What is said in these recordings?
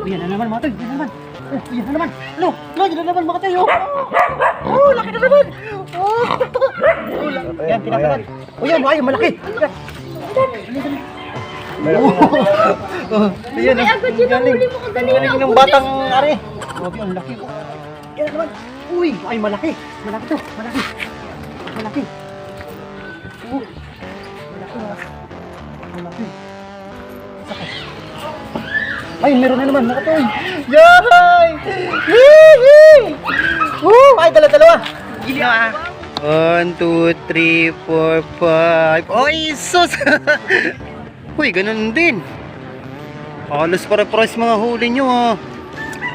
Yan na naman mga toy, yan na naman. Yan na naman. Lo, yan na naman mga toy. Laki na naman. Yan, pinakalan. Yan, ay, malaki. Yan. Ayan, agad yun ang huli mo. galing ng batang ari. Grabe, ang laki ko. Yan naman. Uy, ay malaki. Malaki to, malaki. Malaki. Malaki na. Malaki. Sakay. Ay, meron na naman, nakatoy. Yay! Yay! Ay, dalawa. Gili ah. 1, 2, 3, 4, 5. Oy, sus! Uy, ganun din. Halos para-pares mga huli nyo ah.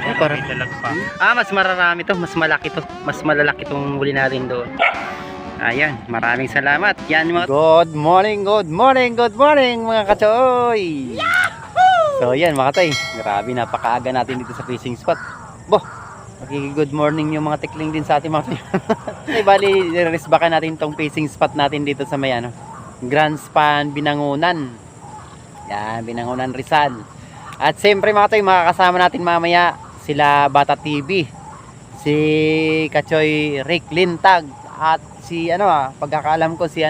Ay, para dalag pa. Mas mararami to, mas malaki to. Mas malalaki tong huli natin doon. Ayan, maraming salamat. Yan mga good morning mga kachoy. So yan mga tay, grabe napakaaga natin dito sa fishing spot. Boh, good morning yung mga tikling din sa ating mga tay. Ay bali, resbakan natin tong fishing spot natin dito sa may ano, Grand Span Binangonan. Yan, Binangonan Rizal. At siyempre mga tay, makakasama natin mamaya sila Bata TV, si Kachoy Rick Lintag, at si pagkakaalam ko si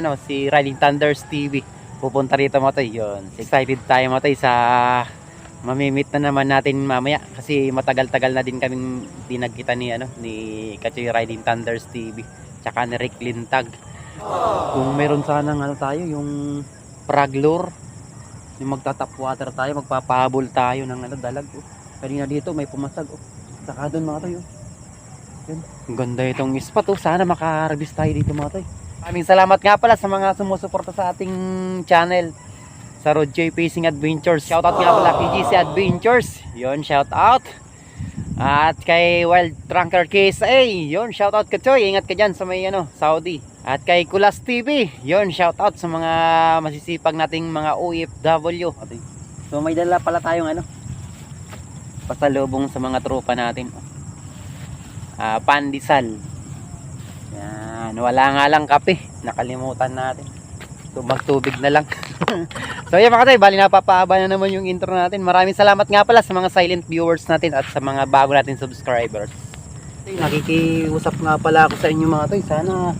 Riding Thunders TV. Pupunta rito mga tay. Yun, excited tayo mga tay sa mamimit na naman natin mamaya kasi matagal-tagal na din kaming dinagkita ni ni Kachoy Riding Thunders TV tsaka ni Rick Lintag. Kung meron sanang tayo yung frog lure, yung magtatap water tayo, magpapahabol tayo ng dalag. Kanina dito may pumasag saka doon mga tayo. Yan, ang ganda itong spot sana maka-harvest tayo dito mga tayo. Maraming salamat nga pala sa mga sumusuporta sa ating channel sa Rodjoy Fishing Adventures. Shoutout nga pala kay GC Adventures. Yun, shoutout. At kay Wild Trunker KSA. Yun, shoutout ka Choy. Ingat ka dyan sa may Saudi. At kay Kulas TV. Yun, shoutout sa mga masisipag nating mga OFW. So may dala pala tayong pasalubong sa mga tropa natin. Pandesal. Yan, wala nga lang kape. Nakalimutan natin. So magtubig na lang. So yan mga tay, bali napapahaba na naman yung intro natin. Maraming salamat nga pala sa mga silent viewers natin at sa mga bago natin subscribers. Nakikiusap nga pala ako sa inyo mga tay, sana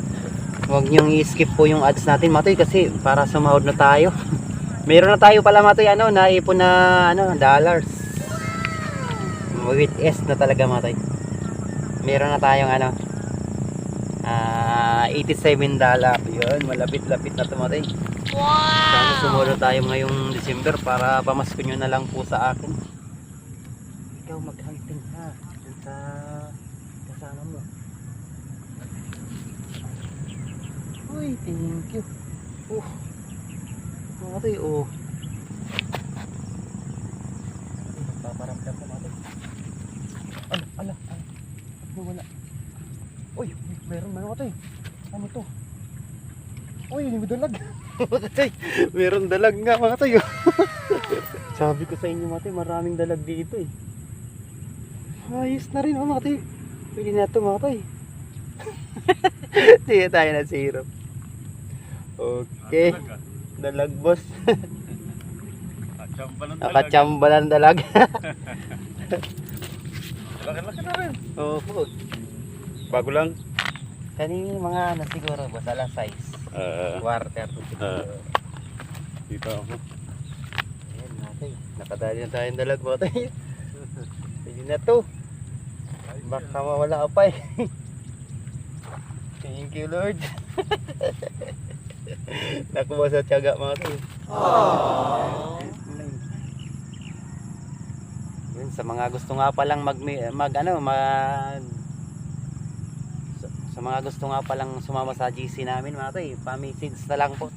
huwag nyong i-skip po yung ads natin mga tay kasi para sumahod na tayo. Meron na tayo pala mga tay, naipon na dollars. With S na talaga mga tay. Meron na tayong $87. Yun, malapit-lapit na tumatay. Wow! Sana sumulo tayo ngayong December para pamasko nyo na lang po sa akin. Ikaw mag-hunting ha dun sa kasama mo. Uy, thank you. Tumatay paparamdam ko matay. Ala wala. Uy, meron man matay. Ano to? Uy, may dalag. Meron dalag nga mga tayo. Sabi ko sa inyo mga tayo, maraming dalag dito eh. Ayos na rin mga tayo. Pwede na ito mga tayo. Sige tayo na zero. Okay. Dalag boss. Nakachambalan dalag. Laki-laki na rin. Oo. Bago lang. Kanina mga siguro boss, alas size. Quarter. Dito ako. Ayan natin. Nakadali na tayong dalag mo tayo. Pwede na to. Baka mawala pa eh. Thank you Lord. Nakuha sa tiyaga mga tayo. Yun, sa mga gusto nga palang sa mga gusto nga palang sumama sa GC namin mga tayo, pa-message na lang po.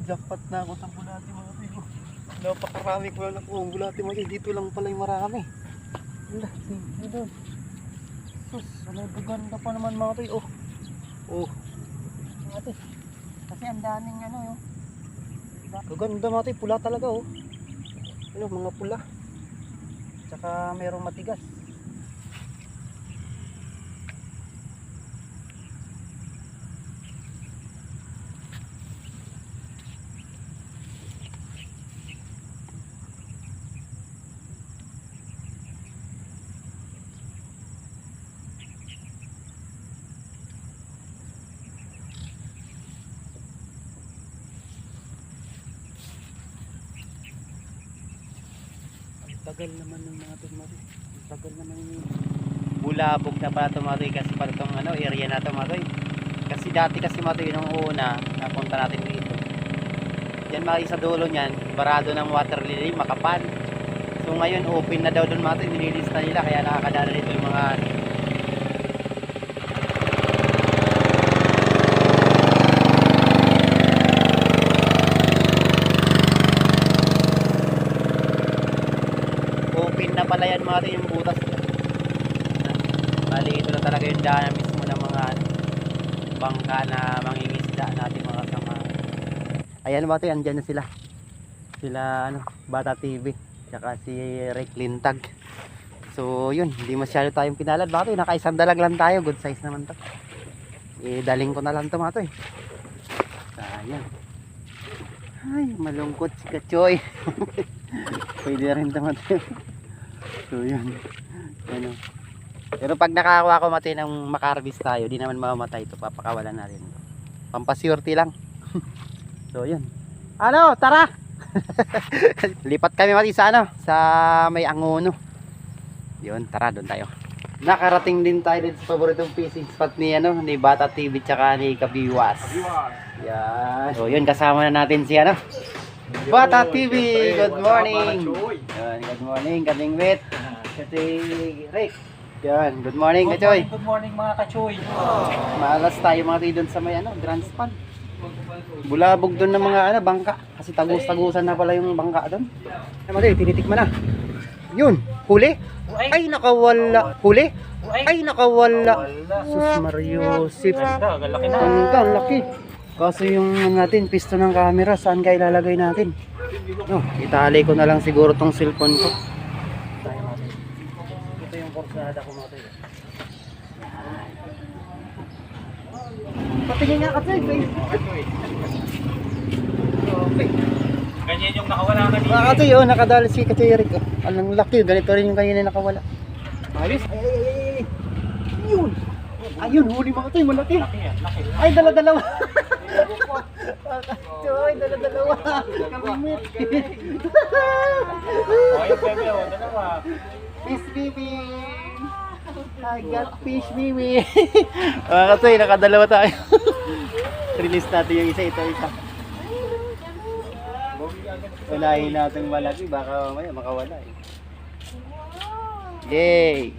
Jackpot na ako sa bulati mga tayo. Napakarami ko lang nakuha ang bulati mga tayo. Dito lang pala yung marami. Wala, dito. Sus, ganda pa naman mga tayo. Mga tayo. Kasi ang daming yun. Gaganda mga tayo, pula talaga mga pula. Tsaka merong matigas. Tagal naman ng mga tumari. Tagal naman yung Bulabog na pala tumatoy kasi pala itong ano, area na tumatoy. Kasi dati kasi matoy nung una, napunta natin dito. Diyan maki sa dulo niyan, barado ng water lily, makapal. So ngayon open na daw doon matoy, nililis na nila kaya nakakadala dito yung mga open na pala yan matoy yung butas. Bali ito na talaga yung daanan mismo ng mga bangka na mangingisda natin mga kasama. Ayan ba ito, andyan na sila. Sila ano, Bata TV tsaka si Rick Lintag. So yun, hindi masyado tayong pinalad. Baka ito, nakaisang dalag lang tayo. Good size naman to. Daling ko na lang ito mga ito eh. Sayang. Ay, malungkot si Kachoy. Pwede rin ito mga ito. So yun. Ano. Pero pag nakakuha ko mati ng makarbis tayo, di naman mamamatay ito, papakawalan natin ito. Pampasyurti lang. So yun. Ano, tara! Lipat kami mati sa ano, sa may Angono. Yun, tara doon tayo. Nakarating din tayo din sa paboritong fishing spot ni ano, ni Bata TV tsaka ni Kabiwas. Yan. So yun, kasama na natin si ano, Bata TV. Good morning. Yan, good morning, kaming wit. Kasi Rick. Yan, good morning, Kachoy. Good morning mga Kachoy. Maalas tayo mga tayo doon sa may ano, Grand Span. Bulabog doon ng mga ano, bangka. Kasi tagus-tagusan na pala yung bangka doon. Ay, tinitikman na. Yun, huli. Ay, nakawala. Huli. Ay, nakawala. Sus Mariosip. Ang laki. Kaso yung natin, pisto ng camera, saan kaya ilalagay natin? No, itali ko na lang siguro tong cellphone ko. Ito yung korsada ko mga tayo. Patingin nga kasi. Okay. Ganyan yung nakawala kanina. Mga katoy, oh, nakadali si Katoy Eric. Oh. Alang laki, ganito rin yung kanina nakawala. Ayos. Ay. Yun. Ayun, huli mga katoy, malaki. Laki. Ay, dala-dalawa. Katoy, dala-dalawa. Kamimit. Ayun, bebe, dalawa. Fish baby. I got fish baby. Mga katoy, nakadalawa tayo. Release natin yung isa, ito. Unahin natin malaki, baka mamaya makawala eh. Yay!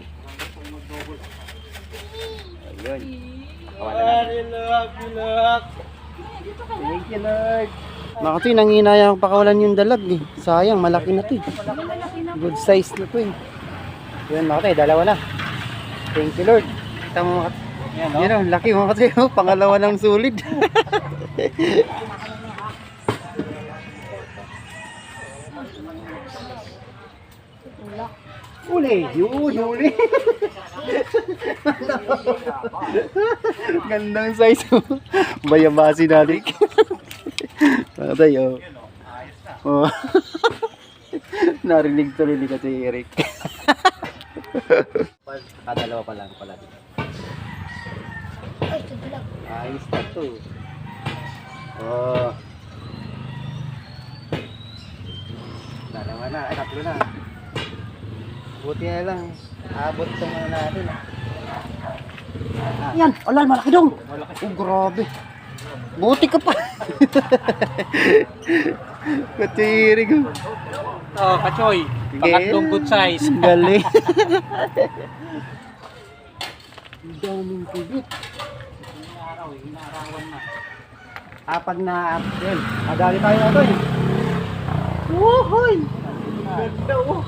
Ayun. Makawala natin. Thank you Lord. Mga katoy, nanginaya ang pakawalan yung dalag eh. Sayang, malaki na to eh. Good size na to eh. Yun mga katoy, dalawa na. Thank you Lord. Kita mo mga katoy. Yan o, laki mga katoy. Pangalawa ng sulid. Uli, yun, uli. Gandang size. Bayabasi natin. Mga tayo. Oh. Narinig tuloy ni kasi Eric. Kadalawa pa lang pala. Ayos na to. Oh. Dalawa na, ay tatlo na. Buti na lang. Abot itong ano natin. Yan, alay, malaki dong. Oh, grabe. Buti ka pa. Katiri ko. Oh, Kachoy. Pangatlong good size. Galing. Ang daming kubit. Inaarawan na. Pag na-update, madali tayo na ito eh. Wuhoy! Ganda oh.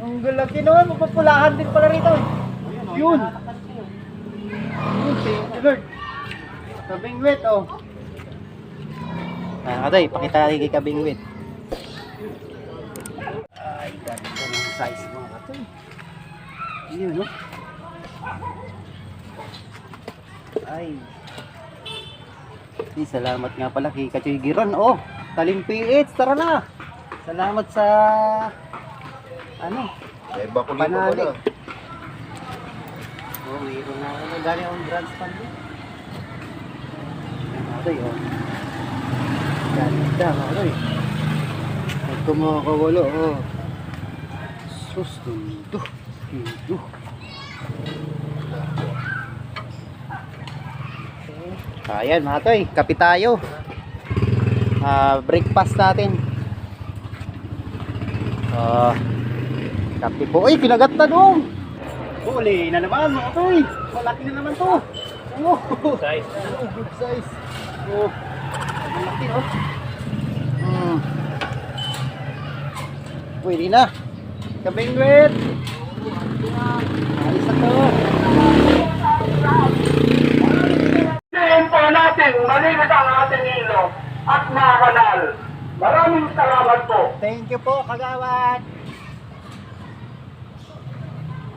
Ang galaki naman, mapapulahan din pala rito eh. Yun. Yun, thank you Lord. Kabingwit oh. Katay, pakita natin kay Kabingwit. Ay, ganda ng size mga katay. Yun no. Ay. Salamat nga pala kay Kachoy Giron. Oh, Talim PH, tara na. Salamat sa ano? Panali. Oh, mayroon na ako. Galing akong Grand Span din. Ito yun. Ganda, ito. Ito mga kawalo. Oh. Sus, dundo. Dundo. Ayan mga toy, kape tayo. Breakfast natin. Kape po. Uy, kinagat na doon. Huli na naman mga toy. Malaki na naman to. Oh, Size. good size. Oh, malaki oh. Pwede na. Kabingwit. Alis na to. Tingin po natin malinis ang ating ilog at mga kanal. Maraming salamat po. Thank you po, kagawad.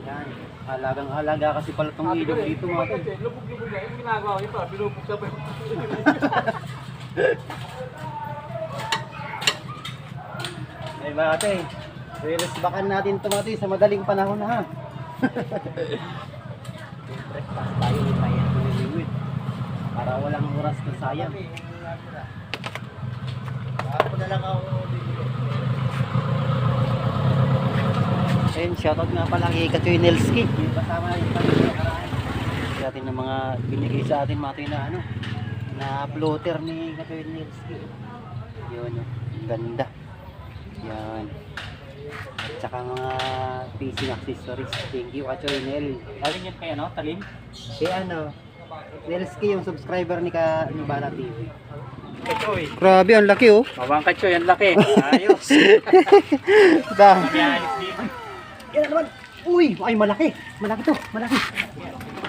Yan. Halagang-halaga kasi pala itong ilog dito mga to. Lubog-lubog na. Yung ginagawa ko pa, binubog sa Ay mga te, reresbakan natin ito mga te sa madaling panahon na ha. Breakfast tayo tayo tuloy para walang oras na sayang. Ako na lang ako dito. Ayun, shoutout nga pala kay Kachoy Nelski. Yung kasama yung pag-iaraan natin ng mga binigay sa atin mga tayo na ano, na floater ni Kachoy Nelski. Yun, ganda. Yan. At saka mga fishing accessories. Thank you, Kachoy Nel. Galing yan kay ano? Talim? Si ano, Nelski yung subscriber ni Bala TV. Kachoy. Grabe, ang laki oh. Mabang kachoy, ang laki. Ayos. Mabiyanis dito. Yan naman. Uy, ay malaki. Malaki to. Malaki.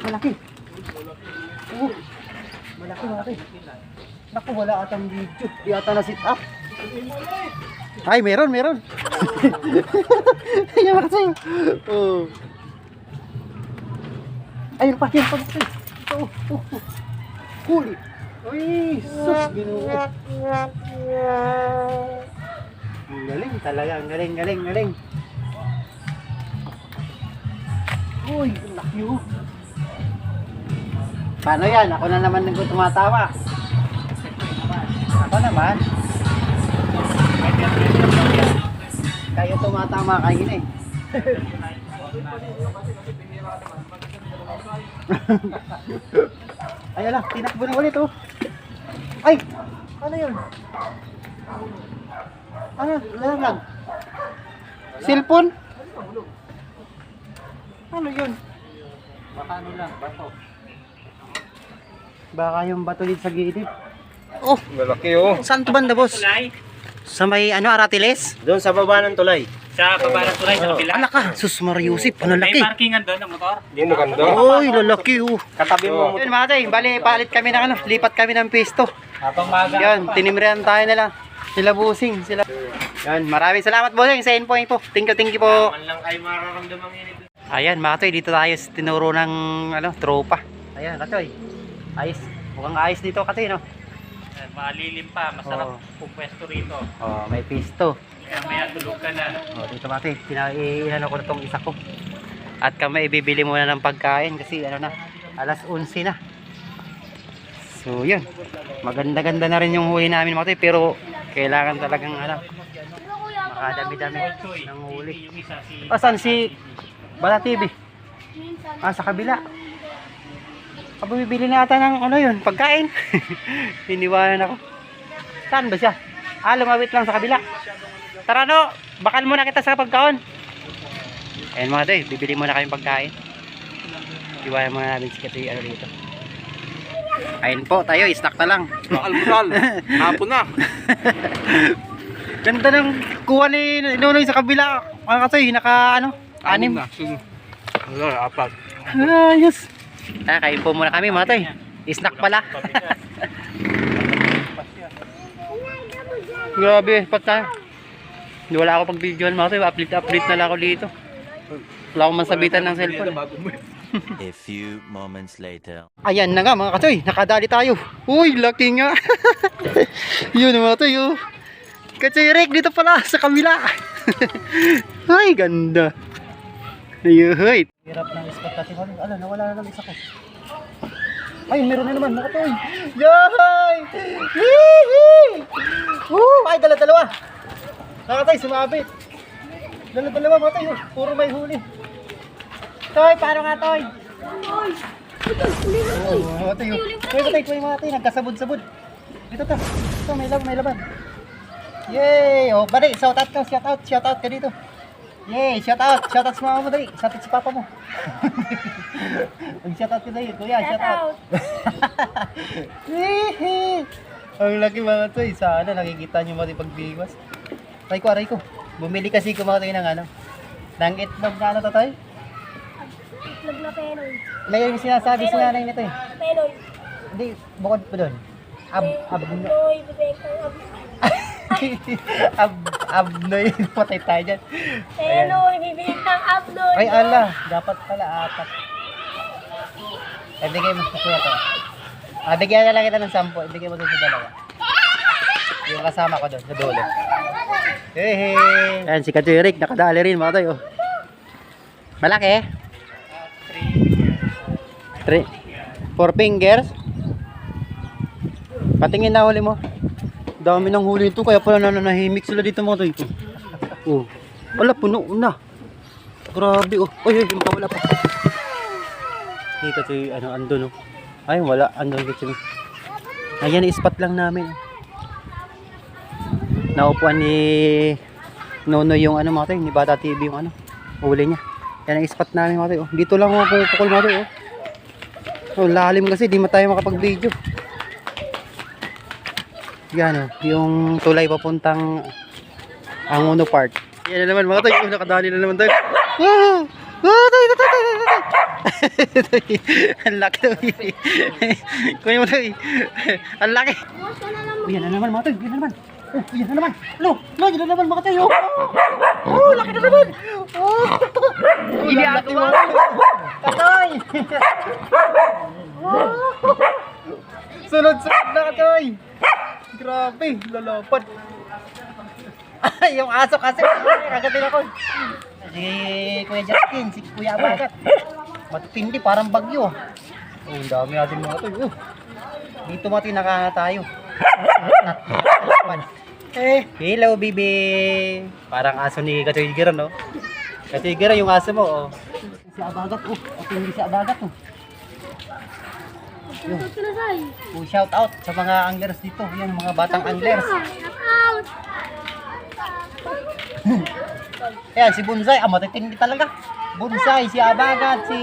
Malaki. Malaki. Naku, wala atang video. Di ata na sit up. Ay, meron. Yan kasi. Oh. Ayun pa. Oh. Huli. Uy, sus, ginoo. Ang galing talaga. Ang galing. Uy, ang laki oh. Paano yan? Ako na naman nang tumatawa. Ako naman. Kayo tumatama kayo eh. Ayun lang, tinakbo na ulit oh. Ay! Ano yun? Ano? Lang. Cellphone? Ano yun? Baka ano lang, bato. Baka yung bato dito sa gilid. Oh! Malaki oh. Saan to banda boss? Tulay? Sa may ano, Aratiles? Doon sa baba ng tulay. Sa baba ng tulay, sa kabila. Ala ka! Sus Mariusip, ano May laki? parkingan doon ng motor. Hindi mo ganda. Uy, lalaki oh. Katabi mo. Yun mga tay, bali palit kami ng ano, lipat kami ng pisto. Habang maga. Yan, tinimrehan tayo nila. Sila busing, sila. Yan, maraming salamat busing sa info po. Thank you po. Man lang ay mararamdaman yun. Ayan mga tay, dito tayo sa tinuro ng ano, tropa. Ayan, Katoy. Ayos. Mukhang ayos dito Katoy, no? Malilim pa, masarap Oo. pupwesto rito. Oh, may pisto. Kaya may tulog ka na. Oh, dito mga tay, inano ko na tong isa ko. At kami ibibili muna ng pagkain kasi ano na, alas 11 na. So yun, maganda-ganda na rin yung huli namin mga tay, pero kailangan talagang ano, makadami-dami ng huli. Yung isa si... Saan si Bala TV? Sa kabila. Bibili na ata ng ano yun, pagkain. Iniwanan ako. Saan ba siya? Lumawit lang sa kabila. Tara no, bakal muna kita sa pagkaon. Ayun mga tay, bibili muna kayong pagkain. Iwanan muna namin si Katoy ano dito. Ayun po, tayo, snack na lang. Almusal. Hapon na. Ganda ng kuha ni Nunoy sa kabila. Mga Katoy, naka ano, 6. Wala, apat. Ayos. Kain po muna kami mga tay. Snack pala. Grabe, pagka wala ako pag videoan mga tay, update na lang ako dito. Wala akong mansabitan ng cellphone. A few moments later. Ayan na nga mga katoy, nakadali tayo. Uy, laki nga. Yun mga tay oh. Katoy Rick, dito pala sa kabila. Ay, ganda. Ayun. Hirap ng spot natin. Nawala na ng isa ko. Ay, meron na naman mga katoy. Yay! Ay, dala-dalawa. Nakatay, sumabit. Dalawa mga tayo. Puro may huli. Toy, paano nga Toy? Oo, mga tayo. Kuya mga tayo. Nagkasabod-sabod. Ito. Ito, may laban. Yay! Oh, bari, shout out ka dito. Yay, shout out sa mama mo dali. Shout out sa papa mo. Mag-shout out ka dali, kuya, shout out. Ang laki mga to, sana nakikita nyo mga pagbiwas. Aray ko. Bumili kasi ko mga tayo ng ano. Ng itlog na ano to tayo? Itlog na penoy. May yung sinasabi sa nanay nito eh. Penoy. Hindi, bukod po doon. Penoy, bibengkang Abnoy, patay tayo dyan. Penoy, bibengkang abnoy. Ay ala, dapat pala 4. Bigay mo sa kuya to. Bigyan na lang kita ng 10, ibigay mo doon sa dalawa. Yung kasama ko doon, sa dulo. Hey. Ayan, si Katuirik, nakadali rin mga tayo. Malaki? 4 fingers. Patingin na huli mo. Dami ng huli ito, kaya pala nanahimik sila dito mga tayo. Oh, wala, puno na. Grabe oh. Uy, makawala pa. Hey, kasi andun oh. Ay, wala, andun kasi. Ayan, ispat lang namin. Naupuan ni Nono yung mga tayo, ni Bata TV yung huli niya. Yan ang ispat namin mga tayo. Dito lang ako pupukol mga tayo. Oh, lalim kasi, di tayo makapag-video. Yan yung tulay papuntang Angono Park. Yan na naman mga tayo, nakadali na naman tayo. Ang laki daw. Kuya mo tayo. Ang laki. Yan na naman mga tayo, yan na naman. Yan na naman. Yan na naman mga tayo. Laki na naman. Ginagawa. Katoy. Sunod na Katoy. Grabe, lalapad. Yung aso kasi, kagatin ako. Si Kuya Justin, si Kuya Abagat. Matindi, parang bagyo. Ang dami natin mga to. Dito mati naka tayo. Hello, baby. Parang aso ni Katigiran, no? Katigiran yung aso mo, oh. Si Abagat, matindi si Abagat, oh. Shout out sa mga anglers dito. Yan, mga batang anglers. Ayan, si Bonsai. Matitindi talaga. Bonsai, si Abagat, si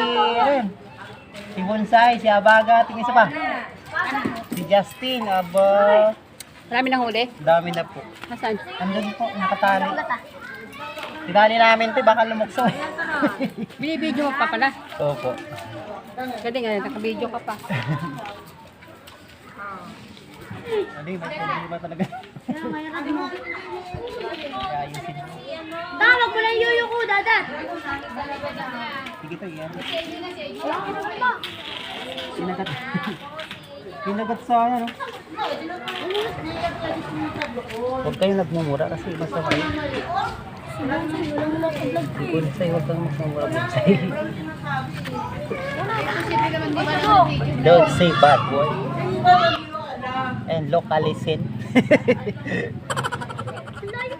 Bonsai, si Abagat. Yung isa pa. Si Justin, Marami na huli? Dami na po. Nasaan? Andun po, nakatali. Tinali namin ito, baka lumukso. Binibidyo mo pa pala. Opo. Kasi nga, nakabidyo ka pa. May problema talaga. Ayusin mo. Tawag mo lang yuyo ko, dada. Sige to, yan. Pinagat sa no? Huwag kayong nagmumura kasi basta kayo. Bonsai, huwag kang magmumura bonsai. Don't say bad boy. And localisin.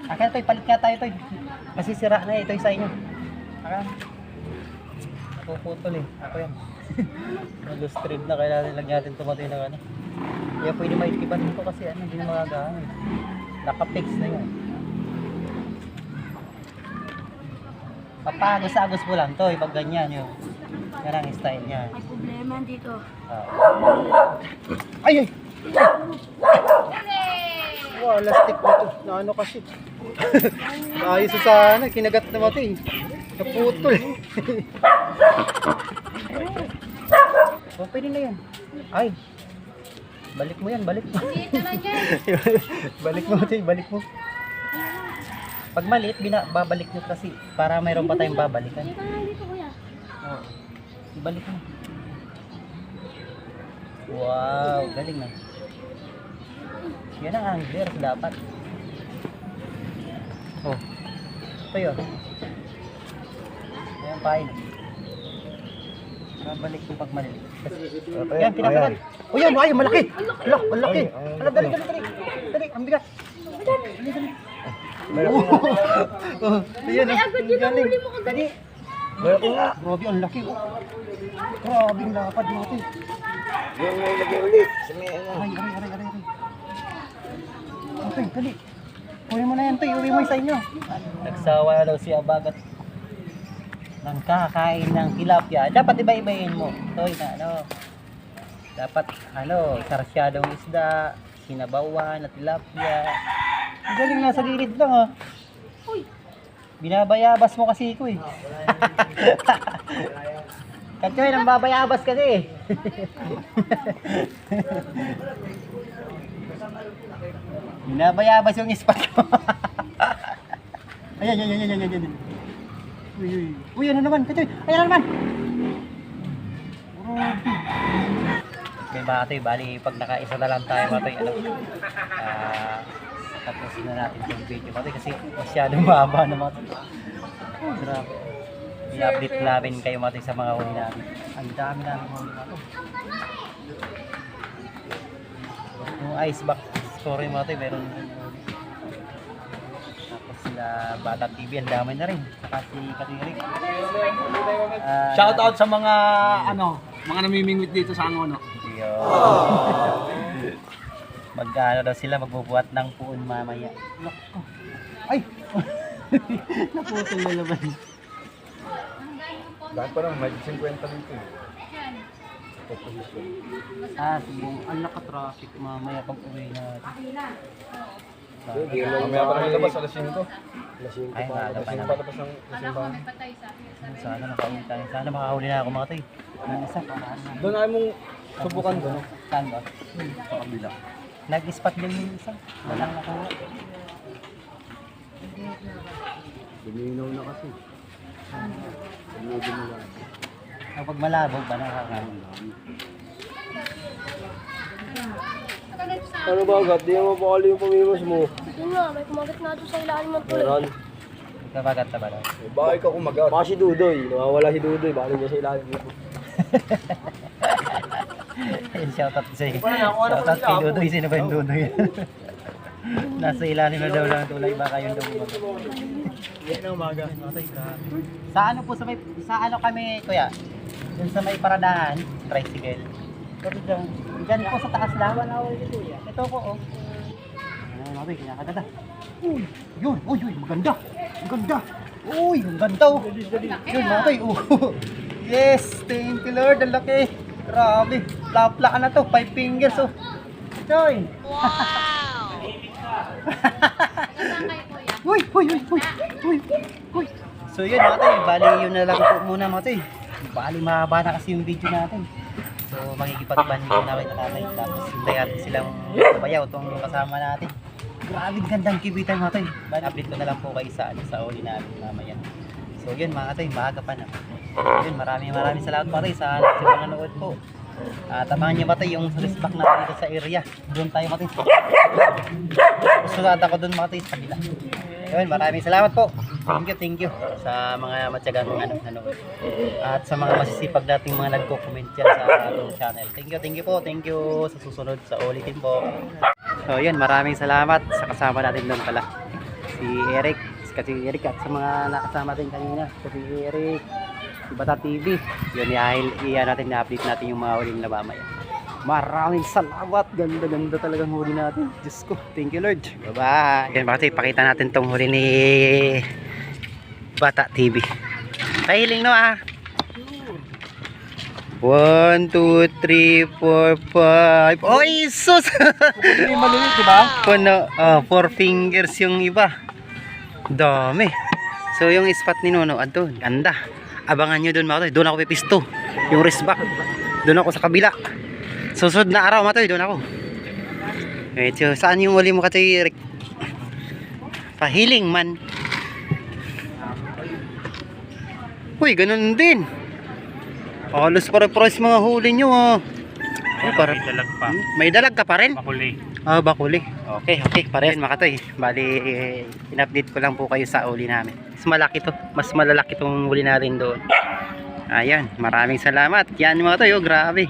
Akin ito, palit nga tayo ito. Kasi sira na ito sa inyo. Akin. Napuputol eh. Ako yan. Mag-stream na kailangan lagyan natin tumatay ng ano. Kaya pwede maikipan dito kasi hindi na magagamit. Naka-fix na yun. Papagos-agos mo lang to, pag ganyan yun. Yan ang style niya. May problema dito. Ay! Wow, lastik na to. Na ano kasi. Ayos sa sana, kinagat na mati. Naputol. Oh, pwede na yan. Ay! Balik mo yan, balik mo. Balik mo, balik mo. Pag maliit, babalik nyo kasi para mayroon pa tayong babalikan. Dito na dito, kuya. Oh. Ibalik mo. Wow, galing na. Yan ang angler dapat. Oh. Ito yun. Ayan pain. Babalik mo pag maliit. Yan, pinakalan. Oh yan, ay, malaki. Malaki. Dali, ang bigat. Dali. Ayan, Ay, agad yun ang huli mo kagani. Grabe, ang laki. Grabe, ang lapad natin. Yung may lagay ulit. Sa may ano. Aray. Okay, dali. Uwi mo na yan, Toy. Uwi mo sa inyo. Nagsawa na daw si Abagat ng kakain ng tilapia. Dapat iba-ibahin mo. Toy na ano. Dapat sarsyadong isda, sinabawan na tilapia. Ang galing nasa gilid lang, ha. Binabayabas mo kasi ko eh. Katyoy, nang babayabas kasi eh. Binabayabas yung ispat ko. Ayan. Uy, ano naman, Katyoy? Ayan na naman. May mga toy, bali pag nakaisa na lang tayo mga toy, tapos na natin yung video mga toy kasi masyadong mahaba na mga toy. Oh, grabe. I-update namin kayo mga toy sa mga huli namin. Ang dami namin huli mga toy. Yung ice box story mga toy, meron tapos sila Bata TV, ang dami na rin. Saka si Katirik. Shout out sa mga mga namimingwit dito sa Angono. Magkano daw sila, magbubuhat ng puon mamaya. Ay! Naputol na naman. Dahil pa naman, may 50 dito. Sige, ang naka-traffic mamaya pag uwi natin. Mamaya pa naman labas, alas 5. Ay, maaga pa naman. Palabas ng simbahan. Sana makahuli tayo. Sana makahuli na ako mga toy. Yung isa pa. Doon ay mong subukan doon. Saan ba? Sa kabila. Nag-spot din yung isa. Walang nakuha. Duminaw na kasi. Kapag malabog ba nakakaroon? Ano ba agad? Di mo pakali yung pamimos mo. Yun nga, may kumagat nga doon sa ilalim ng tulay. Meron. Kabagat na ba daw? Baka ikaw kumagat. Baka si Dudoy. Nawawala si Dudoy. Baka niya sa ilalim mo. Shoutout sa'yo. Shoutout kay Dudoy. Sino ba yung Dudoy? Nasa ilalim na daw lang tulay. Baka yung Dudoy. Yan ang umaga. Sa ano po sa ano kami kuya? Dun sa may paradahan, tricycle. Pero dyan po sa taas lang. Ito po oh. Ay, mabay, kinakaganda. Uy, yun, maganda. Maganda. Uy, ang ganda, oh. Yun, mabay, Yes, thank you, Lord. Ang laki. Grabe. Plapla na to. 5 fingers, oh. Joy. Wow. Uy. So yun mga tayo, bali yun na lang po muna mga tayo. Bali mahaba na kasi yung video natin. So makikipag-banding na kayo tatay. Tapos hintayan silang bayaw itong kasama natin. Grabe gandang kibitan mga tayo. Bali update ko na lang po kayo sa uli natin mamaya. So yun mga tayo, maaga pa na. Yun, maraming salamat mga tayo sa nanonood po. Tabangan nyo ba tayo yung service back natin dito sa area. Doon tayo mga tayo. Sulat ako doon mga tayo sa kabila. Yun, maraming salamat po. Thank you sa mga matyagang nanonood. At sa mga masisipag nating mga nagko-comment dyan sa ating channel. Thank you po. Thank you sa susunod sa ulitin po. So yun, maraming salamat sa kasama natin doon pala. Si Eric, kasi Eric at sa mga nakasama din kanina. Si Eric, si Bata TV. Yun, iyan natin, na-update natin yung mga huling na mamaya. Maraming salamat. Ganda talagang huli natin. Diyos ko. Thank you, Lord. Bye-bye. Yan, bakit ipakita natin tong huli ni Bata TV. Pahiling no 1, 2, 3, 4, 5. Oh, Isus! Hindi maliit, di ba? 4 fingers yung iba. Dami. So, yung spot ni Nono, andun. Ganda. Abangan nyo doon mga toy. Doon ako pipisto. Yung wrist back. Doon ako sa kabila. Susunod na araw mga toy. Doon ako. So, saan yung uli mo katoy, Rick? Pahiling man. Uy, ganun din. Alos pare-pares mga huli nyo may dalag pa. May dalag ka pa rin? Bakuli. Bakuli. Okay, pares mga katoy. Bali, in-update ko lang po kayo sa uli namin. Mas malalaki itong huli natin doon. Ayan, maraming salamat. Yan mga katoy, grabe.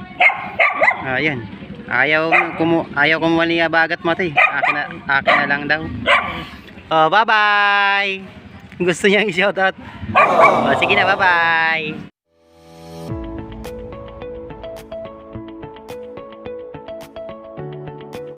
Ayan. Ayaw kumali bagat mga katoy. Akin na lang daw. Oh, bye-bye. Gusto niya i-shoutout. Oh, sige na, bye-bye.